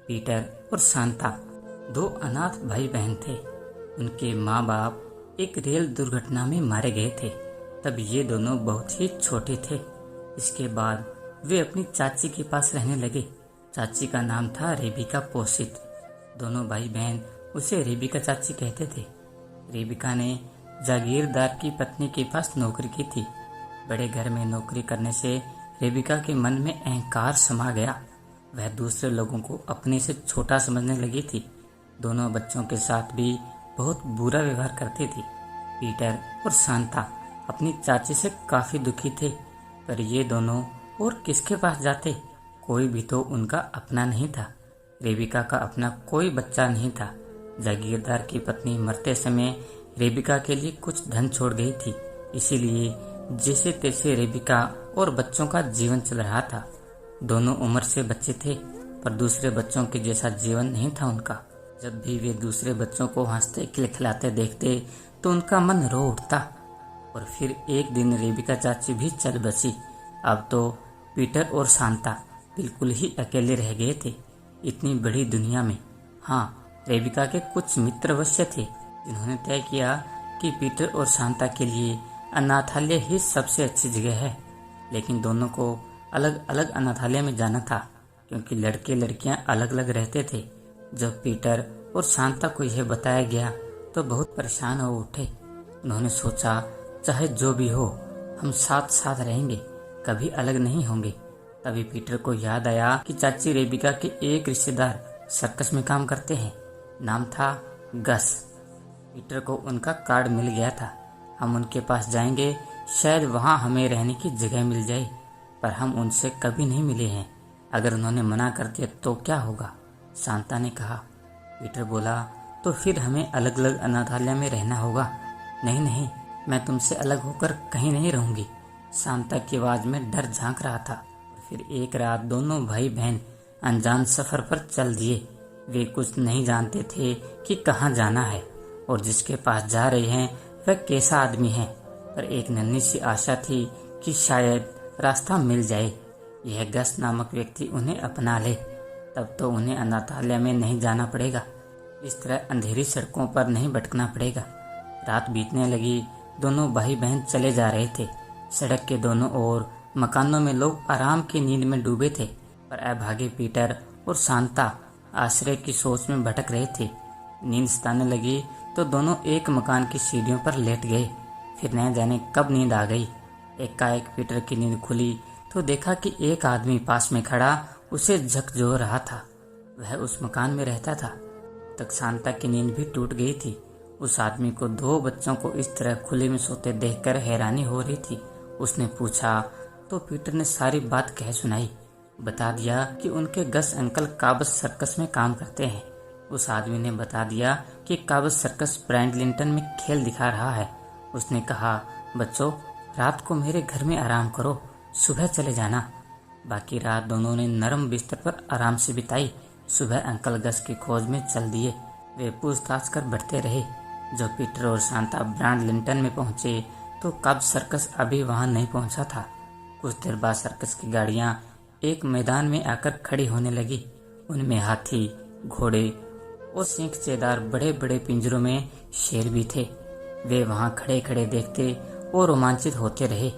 Peter और शांता दो अनाथ भाई बहन थे। उनके माँ बाप एक रेल दुर्घटना में मारे गए थे। तब ये दोनों बहुत ही छोटे थे। इसके बाद वे अपनी चाची के पास रहने लगे। चाची का नाम था रेबिका पोसित। दोनों भाई बहन उसे रेबिका चाची कहते थे। रेबिका ने जागीरदार की पत्नी के पास नौकरी की थी। बड़े घर में नौकरी करने से रेबिका के मन में अहंकार समा गया। वह दूसरे लोगों को अपने से छोटा समझने लगी थी। दोनों बच्चों के साथ भी बहुत बुरा व्यवहार करती थी। पीटर और शांता अपनी चाची से काफी दुखी थे, पर ये दोनों और किसके पास जाते? कोई भी तो उनका अपना नहीं था। रेबिका का अपना कोई बच्चा नहीं था। जागीरदार की पत्नी मरते समय रेबिका के लिए कुछ धन छोड़ गई थी, इसीलिए जैसे तैसे रेबिका और बच्चों का जीवन चल रहा था। दोनों उम्र से बच्चे थे, पर दूसरे बच्चों के जैसा जीवन नहीं था उनका। जब भी वे दूसरे बच्चों को हंसते खिलखिलाते देखते तो उनका मन रो उठता। और फिर एक दिन रेबिका चाची भी चल बसी। अब तो पीटर और शांता बिल्कुल ही अकेले रह गए थे इतनी बड़ी दुनिया में। हाँ, रेबिका के कुछ मित्र अवश्य थे जिन्होंने तय किया कि पीटर और शांता के लिए अनाथालय ही सबसे अच्छी जगह है। लेकिन दोनों को अलग अलग अनाथालय में जाना था, क्योंकि लड़के लड़कियां अलग अलग रहते थे। जब पीटर और शांता को यह बताया गया तो बहुत परेशान हो उठे। उन्होंने सोचा, चाहे जो भी हो, हम साथ साथ रहेंगे, कभी अलग नहीं होंगे। तभी पीटर को याद आया कि चाची रेबिका के एक रिश्तेदार सर्कस में काम करते हैं। नाम था गस। पीटर को उनका कार्ड मिल गया था। हम उनके पास जाएंगे, शायद वहाँ हमें रहने की जगह मिल जाए। पर हम उनसे कभी नहीं मिले हैं। अगर उन्होंने मना कर दिया तो क्या होगा? शांता ने कहा। पीटर बोला, तो फिर हमें अलग अलग अनाथालय में रहना होगा। नहीं नहीं, मैं तुमसे अलग होकर कहीं नहीं रहूंगी। शांता की आवाज में डर झांक रहा था। फिर एक रात दोनों भाई बहन अनजान सफर पर चल दिए। वे कुछ नहीं जानते थे कि कहाँ जाना है और जिसके पास जा रहे हैं वह कैसा आदमी है। पर एक नन्ही सी आशा थी कि शायद रास्ता मिल जाए। यह गस नामक व्यक्ति उन्हें अपना ले, तब तो उन्हें अनाथालय में नहीं जाना पड़ेगा। इस तरह अंधेरी सड़कों पर नहीं भटकना पड़ेगा। रात बीतने लगी। दोनों भाई बहन चले जा रहे थे। सड़क के दोनों ओर मकानों में लोग आराम की नींद में डूबे थे, पर अभागे पीटर और शांता आश्रय की सोच में भटक रहे थे। नींद सताने लगी तो दोनों एक मकान की सीढ़ियों पर लेट गए। फिर न जाने कब नींद आ गई। एकाएक पीटर की नींद खुली तो देखा कि एक आदमी पास में खड़ा उसे झकझोर रहा था। वह उस मकान में रहता था। तक शांता की नींद भी टूट गई थी। उस आदमी को दो बच्चों को इस तरह खुले में सोते देखकर हैरानी हो रही थी। उसने पूछा तो पीटर ने सारी बात कह सुनाई। बता दिया कि उनके गस अंकल काबस सर्कस में काम करते हैं। उस आदमी ने बता दिया कि काबस सर्कस ब्रैंडलिंटन में खेल दिखा रहा है। उसने कहा, बच्चों, रात को मेरे घर में आराम करो, सुबह चले जाना। बाकी रात दोनों ने नरम बिस्तर पर आराम से बिताई। सुबह अंकल गस की खोज में चल दिए। वे पूछताछ कर बढ़ते रहे। जब पीटर और शांता ब्रैंडलिंटन में पहुंचे तो कब सर्कस अभी वहां नहीं पहुंचा था। कुछ देर बाद सर्कस की गाड़ियां एक मैदान में आकर खड़ी होने लगी। उनमें हाथी, घोड़े और सींगचेदार बड़े बड़े पिंजरों में शेर भी थे। वे वहां खड़े खड़े देखते और रोमांचित होते रहे।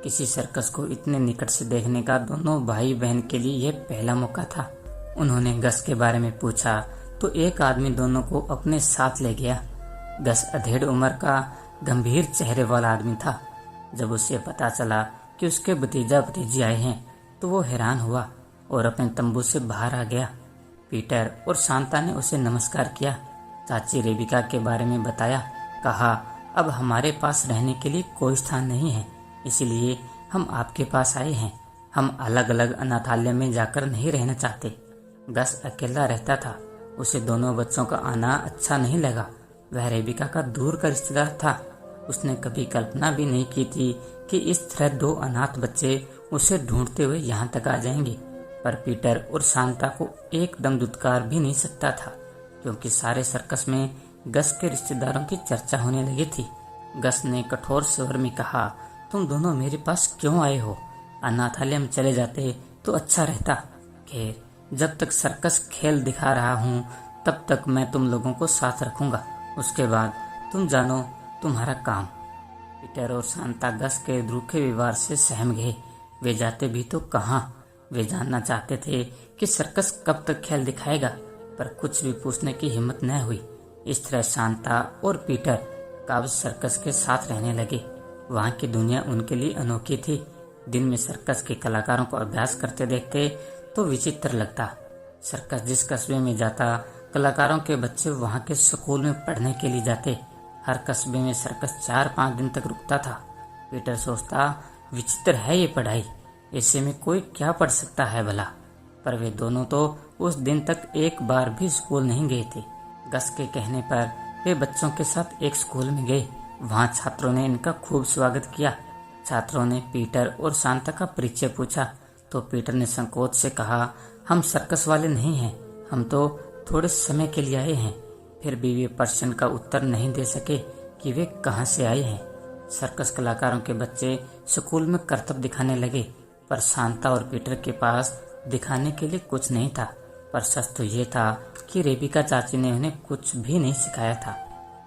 किसी सर्कस को इतने निकट से देखने का दोनों भाई बहन के लिए यह पहला मौका था। उन्होंने गस के बारे में पूछा तो एक आदमी दोनों को अपने साथ ले गया। गस अधेड़ उम्र का गंभीर चेहरे वाला आदमी था। जब उसे पता चला कि उसके भतीजा भतीजी आए हैं तो वो हैरान हुआ और अपने तंबू से बाहर आ गया। पीटर और शांता ने उसे नमस्कार किया। चाची रेबिका के बारे में बताया। कहा, अब हमारे पास रहने के लिए कोई स्थान नहीं है, इसलिए हम आपके पास आए हैं। हम अलग अलग अनाथालय में जाकर नहीं रहना चाहते। गस अकेला रहता था। उसे दोनों बच्चों का आना अच्छा नहीं लगा। वह रेबिका का दूर का रिश्तेदार था। उसने कभी कल्पना भी नहीं की थी कि इस तरह दो अनाथ बच्चे उसे ढूंढते हुए यहाँ तक आ जाएंगे। पर पीटर और शांता को एकदम दुत्कार भी नहीं सकता था, क्योंकि सारे सर्कस में गस के रिश्तेदारों की चर्चा होने लगी थी। गस ने कठोर स्वर में कहा, तुम दोनों मेरे पास क्यों आए हो? अनाथालय में चले जाते तो अच्छा रहता। खैर, जब तक सर्कस खेल दिखा रहा हूँ तब तक मैं तुम लोगों को साथ रखूंगा, उसके बाद तुम जानो तुम्हारा काम। पीटर और सांता गस के रूखे व्यवहार से सहम गए। वे जाते भी तो कहाँ, वे जानना चाहते थे कि सर्कस कब तक खेल दिखाएगा, पर कुछ भी पूछने की हिम्मत न हुई। इस तरह सांता और पीटर काब्ज सर्कस के साथ रहने लगे। वहाँ की दुनिया उनके लिए अनोखी थी। दिन में सर्कस के कलाकारों को अभ्यास करते देखते तो विचित्र लगता। सर्कस जिस कस्बे में जाता, कलाकारों के बच्चे वहाँ के स्कूल में पढ़ने के लिए जाते। हर कस्बे में सर्कस 4-5 दिन तक रुकता था। पीटर सोचता, विचित्र है ये पढ़ाई, ऐसे में कोई क्या पढ़ सकता है भला। पर वे दोनों तो उस दिन तक एक बार भी स्कूल नहीं गए थे। गस के कहने पर वे बच्चों के साथ एक स्कूल में गए। वहाँ छात्रों ने इनका खूब स्वागत किया। छात्रों ने पीटर और सांता का परिचय पूछा तो पीटर ने संकोच से कहा, हम सर्कस वाले नहीं हैं, हम तो थोड़े समय के लिए आए हैं। फिर भी वे प्रश्न का उत्तर नहीं दे सके कि वे कहाँ से आए हैं। सर्कस कलाकारों के बच्चे स्कूल में करतब दिखाने लगे, पर सांता और पीटर के पास दिखाने के लिए कुछ नहीं था। पर सच तो ये था कि रेबिका चाची ने उन्हें कुछ भी नहीं सिखाया था।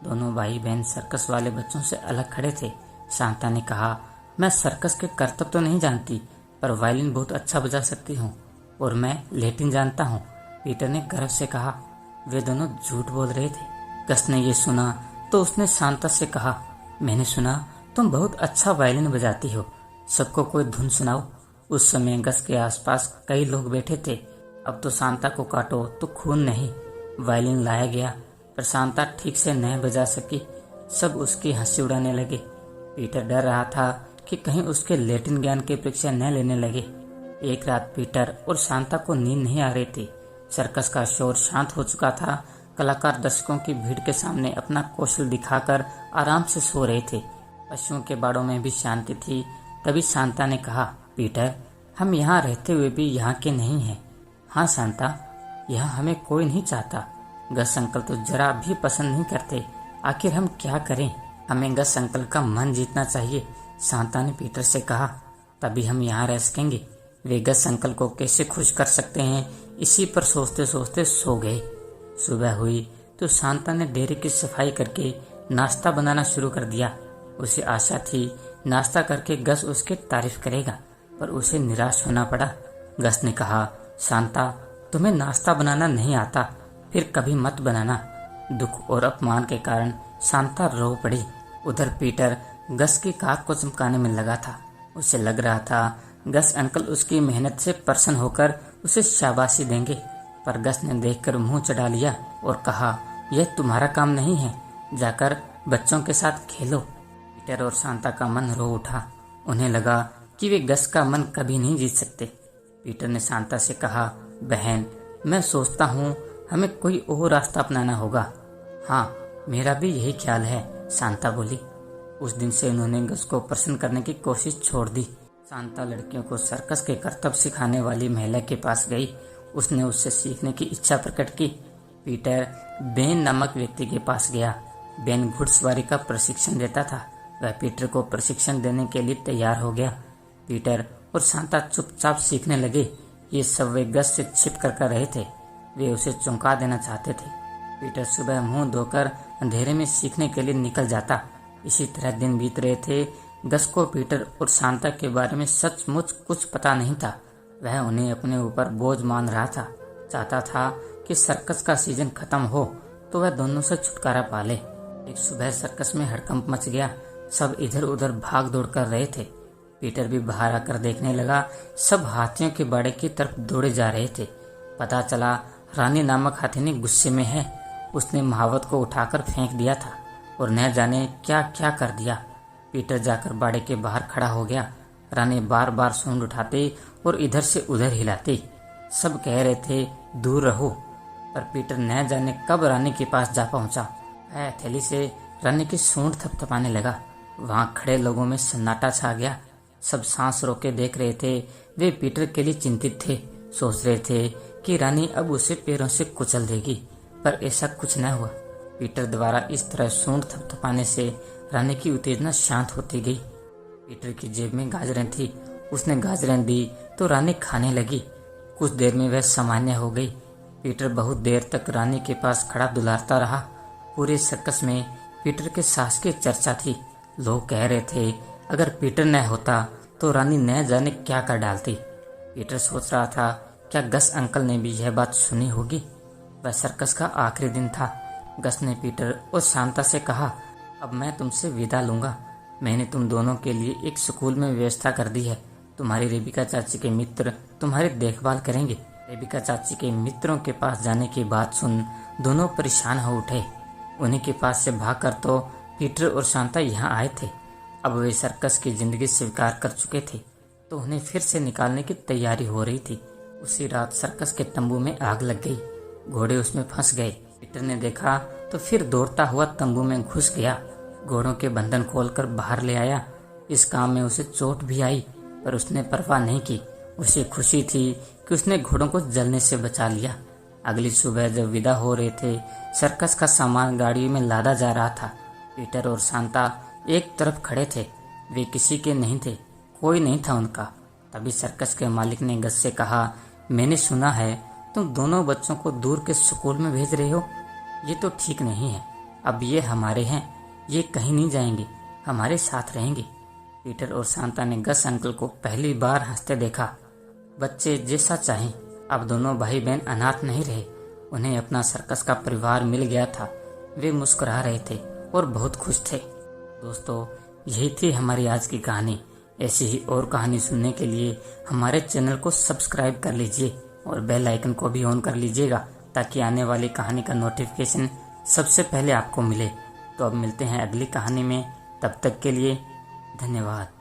दोनों भाई बहन सर्कस वाले बच्चों से अलग खड़े थे। सांता ने कहा, मैं सर्कस के करतब तो नहीं जानती, पर वायलिन बहुत अच्छा बजा सकती हूँ और मैं लैटिन जानता हूँ। पीटर ने गर्व से कहा। वे दोनों झूठ बोल रहे थे। गस ने ये सुना तो उसने सांता से कहा, मैंने सुना तुम बहुत अच्छा वायलिन बजाती हो, सबको कोई धुन सुनाओ। उस समय गस के आसपास कई लोग बैठे थे। अब तो सांता को काटो तो खून नहीं। वायलिन लाया गया पर सांता ठीक से न बजा सकी। सब उसकी हंसी उड़ाने लगे। पीटर डर रहा था कि कहीं उसके लैटिन ज्ञान की परीक्षा न लेने लगे। एक रात पीटर और सांता को नींद नहीं आ रही थी। सर्कस का शोर शांत हो चुका था। कलाकार दर्शकों की भीड़ के सामने अपना कौशल दिखाकर आराम से सो रहे थे। पशुओं के बाड़ों में भी शांति थी। तभी सांता ने कहा, पीटर, हम यहाँ रहते हुए भी यहाँ के नहीं हैं। हाँ सांता, यहाँ हमें कोई नहीं चाहता। गस अंकल तो जरा भी पसंद नहीं करते। आखिर हम क्या करें? हमें गस अंकल का मन जीतना चाहिए, सांता ने पीटर से कहा, तभी हम यहाँ रह सकेंगे। वे गस अंकल को कैसे खुश कर सकते हैं, इसी पर सोचते सोचते सो गए। सुबह हुई तो सांता ने डेरे की सफाई करके नाश्ता बनाना शुरू कर दिया। उसे आशा थी नाश्ता करके गस उसकी तारीफ करेगा, पर उसे निराश होना पड़ा। गस ने कहा, सांता, तुम्हें नाश्ता बनाना नहीं आता, फिर कभी मत बनाना। दुख और अपमान के कारण सांता रो पड़ी। उधर पीटर गस की खाक को चमकाने में लगा था। उसे लग रहा था गस अंकल उसकी मेहनत से प्रसन्न होकर उसे शाबाशी देंगे, पर गस ने देखकर मुंह चढ़ा लिया और कहा, यह तुम्हारा काम नहीं है, जाकर बच्चों के साथ खेलो। पीटर और सांता का मन रो उठा। उन्हें लगा कि वे गस का मन कभी नहीं जीत सकते। पीटर ने सांता से कहा, बहन, मैं सोचता हूँ हमें कोई और रास्ता अपनाना होगा। हाँ, मेरा भी यही ख्याल है, सांता बोली। उस दिन से उन्होंने गस को प्रसन्न करने की कोशिश छोड़ दी। सांता लड़कियों को सर्कस के करतब सिखाने वाली महिला के पास गई। उसने उससे सीखने की इच्छा प्रकट की। पीटर बेन नामक व्यक्ति के पास गया। बेन घुड़सवारी का प्रशिक्षण देता था। वह पीटर को प्रशिक्षण देने के लिए तैयार हो गया। पीटर और सांता चुपचाप सीखने लगे। ये सब वे गस से छिप कर रहे थे। वे उसे चौंका देना चाहते थे। पीटर सुबह मुंह धोकर अंधेरे में सीखने के लिए निकल जाता। इसी तरह दिन बीत रहे थे। गस को पीटर और सांता के बारे में सचमुच कुछ पता नहीं था। वह उन्हें अपने ऊपर बोझ मान रहा था। चाहता था कि सर्कस का सीजन खत्म हो तो वह दोनों से छुटकारा पा ले। एक सुबह सर्कस में हड़कंप मच गया। सब इधर उधर भाग दौड़ कर रहे थे। पीटर भी बाहर आकर देखने लगा। सब हाथियों के बाड़े की तरफ दौड़े जा रहे थे। पता चला रानी नामक हाथी गुस्से में है। उसने महावत को उठाकर फेंक दिया था और न जाने क्या क्या कर दिया। पीटर जाकर बाड़े के बाहर खड़ा हो गया। रानी बार बार सूंड उठाते और इधर से उधर हिलाती। सब कह रहे थे दूर रहो, पर पीटर न जाने कब रानी के पास जा पहुंचा। वह हथेली से रानी की सूंड थपथपाने लगा। वहाँ खड़े लोगों में सन्नाटा छा गया। सब सांस रोके देख रहे थे। वे पीटर के लिए चिंतित थे। सोच रहे थे कि रानी अब उसे पैरों से कुचल देगी, पर ऐसा कुछ न हुआ। पीटर द्वारा इस तरह सूंड थपथपाने से रानी की उत्तेजना शांत होती गई। पीटर की जेब में गाजरें थी। उसने गाजरें दी तो रानी खाने लगी। कुछ देर में वह सामान्य हो गई। पीटर बहुत देर तक रानी के पास खड़ा दुलारता रहा। पूरे सर्कस में पीटर के साहस की चर्चा थी। लोग कह रहे थे अगर पीटर न होता तो रानी न जाने क्या कर डालती। पीटर सोच रहा था क्या गस अंकल ने भी यह बात सुनी होगी। वह सर्कस का आखिरी दिन था। गस ने पीटर और शांता से कहा, अब मैं तुमसे विदा लूंगा। मैंने तुम दोनों के लिए एक स्कूल में व्यवस्था कर दी है। तुम्हारी रेबिका चाची के मित्र तुम्हारी देखभाल करेंगे। रेबिका चाची के मित्रों के पास जाने की बात सुन दोनों परेशान हो उठे। उन्हीं के पास से भागकर तो पीटर और शांता यहाँ आए थे। अब वे सर्कस की जिंदगी स्वीकार कर चुके थे तो उन्हें फिर से निकालने की तैयारी हो रही थी। उसी रात सर्कस के तंबू में आग लग गई। घोड़े उसमें फंस गए। पीटर ने देखा तो फिर दौड़ता हुआ तंबू में घुस गया। घोड़ों के बंधन खोलकर बाहर ले आया। इस काम में उसे चोट भी आई पर उसने परवाह नहीं की। उसे खुशी थी कि उसने घोड़ों को जलने से बचा लिया। अगली सुबह जब विदा हो रहे थे, सर्कस का सामान गाड़ी में लादा जा रहा था। पीटर और शांता एक तरफ खड़े थे। वे किसी के नहीं थे, कोई नहीं था उनका। तभी सर्कस के मालिक ने गस से कहा, मैंने सुना है तुम दोनों बच्चों को दूर के स्कूल में भेज रहे हो। ये तो ठीक नहीं है। अब ये हमारे हैं, ये कहीं नहीं जाएंगे, हमारे साथ रहेंगे। पीटर और शांता ने गस अंकल को पहली बार हंसते देखा। बच्चे जैसा चाहें। अब दोनों भाई बहन अनाथ नहीं रहे। उन्हें अपना सर्कस का परिवार मिल गया था। वे मुस्कुरा रहे थे और बहुत खुश थे। दोस्तों, यही थी हमारी आज की कहानी। ऐसी ही और कहानी सुनने के लिए हमारे चैनल को सब्सक्राइब कर लीजिए और बेल आइकन को भी ऑन कर लीजिएगा ताकि आने वाली कहानी का नोटिफिकेशन सबसे पहले आपको मिले। तो अब मिलते हैं अगली कहानी में। तब तक के लिए धन्यवाद।